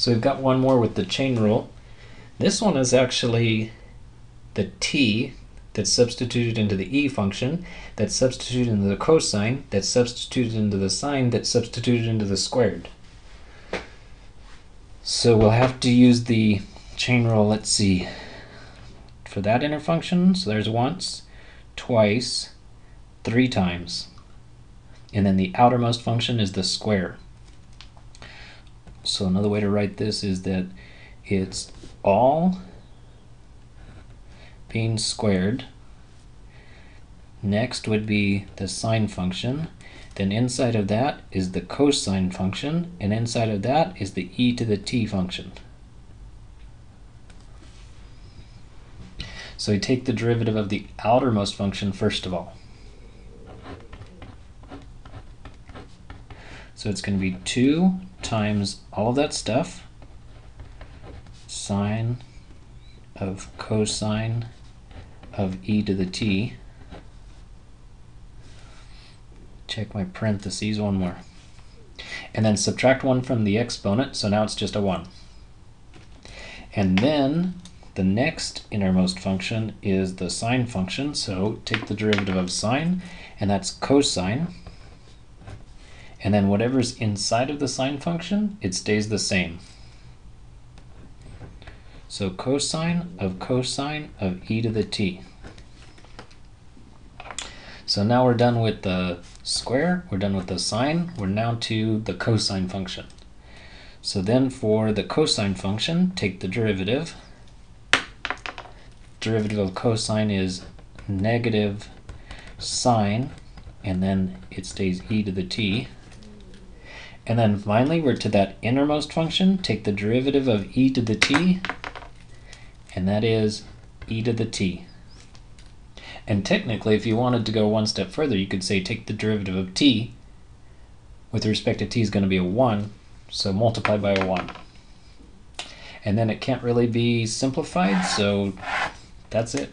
So we've got one more with the chain rule. This one is actually the t that's substituted into the e function, that's substituted into the cosine, that's substituted into the sine, that's substituted into the squared. So we'll have to use the chain rule, let's see, for that inner function. So there's once, twice, 3 times. And then the outermost function is the square. So another way to write this is that it's all being squared. Next would be the sine function. Then inside of that is the cosine function, and inside of that is the e to the t function. So we take the derivative of the outermost function first of all. So it's going to be 2 times all of that stuff, sine of cosine of e to the t. Check my parentheses one more. And then subtract 1 from the exponent, so now it's just a 1. And then the next innermost function is the sine function, so take the derivative of sine, and that's cosine. And then whatever's inside of the sine function, it stays the same. So cosine of e to the t. So now we're done with the square, we're done with the sine, we're now to the cosine function. So then for the cosine function, take the derivative. Derivative of cosine is negative sine, and then it stays e to the t. And then finally we're to that innermost function, take the derivative of e to the t, and that is e to the t. And technically, if you wanted to go one step further, you could say take the derivative of t. With respect to t is going to be a 1, so multiply by a 1. And then it can't really be simplified, so that's it.